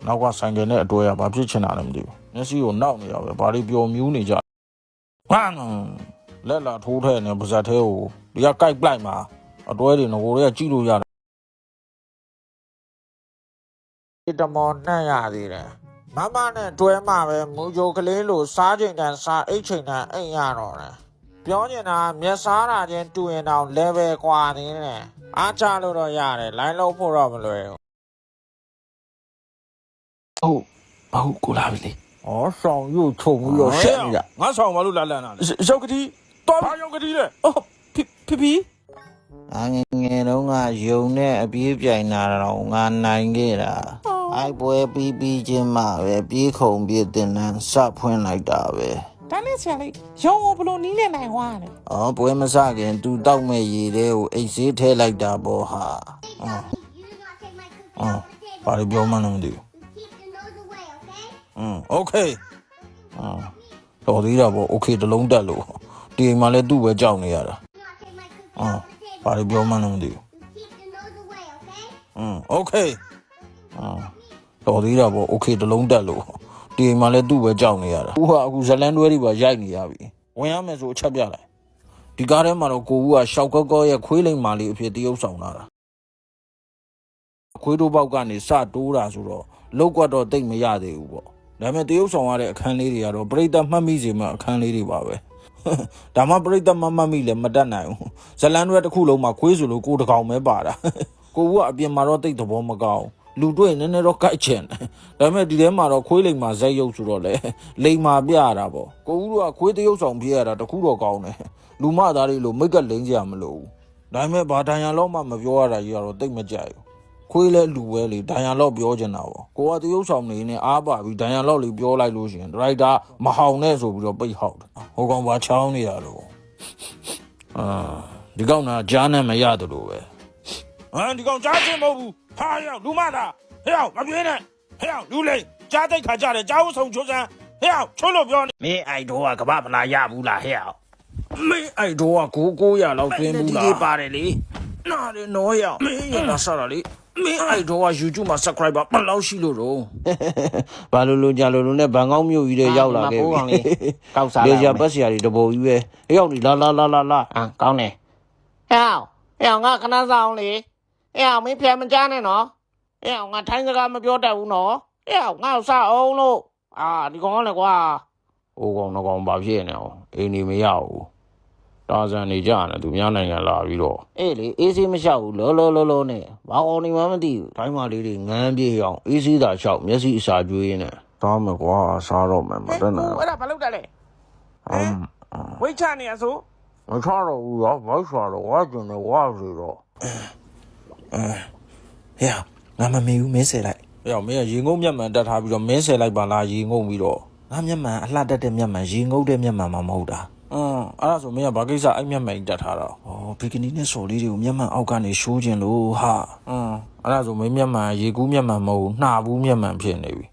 နောက်ကဆိုင်တယ်နဲ့အတွဲရဘာဖြစ်ချင်တာလဲမသိဘူးမျက်စိကိုနောက်နေရပဲဘာတွေပျော်မြူးနေကြလက်လာထိုးထဲနေပါဇက်သေးကိုဒီကကိုက်ပလိုက်မှာအတွဲတွေငကိုတွေကကြည့်လို့ရတယ်တမောနှံ့ရသေးတယ်မမနဲ့တွဲမှာပဲမူဂျိုကလေးလိုစားချိန်တန်စားအိတ်ချိန်တန်အိမ်ရတော့တယ်ပြောနေတာမျက်စားတာချင်းတူရင်တော့ level กว่าသေးတယ်အားချလို့တော့ရတယ်လိုင်းလုံးဖို့တော့မလွယ်ဘူးဟုတ်ကိုလာပြီလေဆောင်ရုပ်ချုံပြီးတော့ရှက်နေတာငါဆောင်ဘာလို့လာလန့်တာလဲရောက်ကတိတော့ဘာရောက်ကတိလဲဖီငယ်တုန်းကယုံနဲ့အပြေးပြိုင်တာတော့ငါနိုင်ခဲ့တာအိုက်ပွဲပြီးချင်းမှပဲပြေးခုံပြေးတင်လန်းစဖွင့်လိုက်တာပဲဒါနဲ့ဆရာလေးရုံကိုဘလို့နီးနေနိုင်ွားလဲပွဲမစခင်သူတောက်မဲ့ရေတွေကိုအိတ်ဆေးထဲလိုက်တာပေါ့ဟာဘာလို့ပြောမှန်းမသိဘူးโอเคတော်သေးတာပေါ့โอเคတလုံးတက်လို့ဒီအိမ်မှာလည်းသူ့ပဲကြောက်နေရတာဘာလို့ပြောမှန်းမသိဘူးโอเคတော်သေးတာပေါ့โอเคတလုံးတက်လို့ဒီအိမ်မှာလည်းသူ့ပဲကြောက်နေရတာအခုဇလန်တွဲတွေပါရိုက်နေရပြီဝင်ရမယ်ဆိုအချက်ပြလိုက်ဒီကားထဲမှာတော့ကိုဦးကရှောက်ကော့ကော့ရဲ့ခွေးလိမ်မာလေးအဖြစ်တရုပ်ဆောင်လာတာခွေးတို့ပေါက်ကနေစတိုးတာဆိုတော့လောက်ကွက်တော့တိတ်မရသေးဘူးပေါ့ဒါပေမဲ့တရုပ်ဆောင်ရတဲ့အခန်းလေးတွေကတော့ပြိတ္တမှတ်မိစေမှအခန်းလေးတွေပါပဲဒါမှပြိတ္တမှတ်မိလည်းမတတ်နိုင်ဘူးဇလန်တွဲတစ်ခုလုံးမှာခွေးဆိုလို့ကိုတကောင်ပဲပါတာကိုဦးကအပြင်မှာတော့တိတ်သဘောမကောင်းလူတွေ့နည်းနည်းတော့ကြိုက်ချင်တယ်ဒါပေမဲ့ဒီထဲမှာတော့ခွေးလိမ်မာဇက်ရုပ်ဆိုတော့လေလိမ်မာပြရတာပေါ့ကိုဦးတို့ကခွေးတရုပ်ဆောင်ပြရတာတခုတော့ကောင်းတယ်လူမသားတွေလိုမိတ်ကလိမ့်ကြမလို့ဒါပေမဲ့ဘာဒဏ်ရာလောက်မှမပြောရတာကြီးကတော့တိတ်မကြိုက်ဘူးခွေးလဲလူပဲလေဒဏ်ရာလောက်ပြောချင်တာပေါ့ကိုကတရုပ်ဆောင်နေနဲ့အားပါပြီးဒဏ်ရာလောက်လေးပြောလိုက်လို့ရှိရင်ဒရိုက်တာမဟောင်နဲ့ဆိုပြီးတော့ပိတ်ဟောက်တယ်ဟိုကောင်ဘာချောင်းနေရလို့ဒီကောင်ကကြားနဲ့မရတယ်လို့ပဲဒီကောင်ကြားချင်းမဟုတ်ဘူးဟာရောက်လူမသားဟဲ့ရောက်မပြေးနဲ့ဟဲ့ရောက်လူလိမ့်ကြားတိတ်ခါကြတယ်ကြားဦးဆောင်ချိုးစမ်းဟဲ့ရောက်ချိုးလို့ပြောနေမင်းအိုက်တော့ကဘာဖလားရဘူးလားဟဲ့ရောက်မင်းအိုက်တော့က900လောက်သွင်းဘူးလားဒီပါတယ်လေနားတယ်နော်ရောက်မင်းရတာဆရာလေးမင်းအိုက်တော့က YouTube မှာ subscriber ဘယ်လောက်ရှိလို့တော့ဘာလို့ကြလို့နဲ့ဘန်ကောက်မြို့ကြီးတွေရောက်လာခဲ့ပြီကောက်စားလေကြာပတ်စရာတွေတပိုကြီးပဲဟဲ့ရောက်နေလာကောင်းတယ်ဟဲ့ငါခဏဆောင်လေမင်းဖျက်မကြားနဲ့နော်ငါထိုင်းစကားမပြောတတ်ဘူးနော်ငါ့စအောင်လို့ဒီကောင်လည်းကွာဟိုကောင်တော့ဘာဖြစ်နေအောင်အိမ်နေမရဘူးတာဇန်နေကြတယ်သူများနိုင်ငံလာပြီးတော့လေအေးဆေးမလျှောက်ဘူးလောနဲ့ဘာအောင်နေမှမသိဘူးတိုင်းမလေးတွေငန်းပြေးအောင်အေးဆေးသာလျှောက်မျက်စိအစာကျွေးနေသားမယ်ကွာစားတော့မယ်မတက်နိုင်ဘူးအဲ့ဒါဘာလုပ်တာလဲဝိတ်ချနေရဆိုမချတော့ဘူးရောမချတော့ဝါကျင်နေဝါစီတော့ငါမမေဘူးမင်းဆယ်လိုက်မင်းကရေငုံမျက်မှန်တက်ထားပြီးတော့မင်းဆယ်လိုက်ပါလားရေငုံပြီးတော့ငါမျက်မှန်အလှတက်တဲ့မျက်မှန်ရေငုံတဲ့မျက်မှန်မှမဟုတ်တာအဲ့ဒါဆိုမင်းကဘာကိစ္စအဲ့မျက်မှန်တက်ထားတော့ဘီကနီနဲ့စော်လေးတွေကိုမျက်မှန်အောက်ကနေရှိုးခြင်းလို့ဟာအဲ့ဒါဆိုမင်းမျက်မှန်ရေကူးမျက်မှန်မဟုတ်နှာဘူးမျက်မှန်ဖြစ်နေပြီ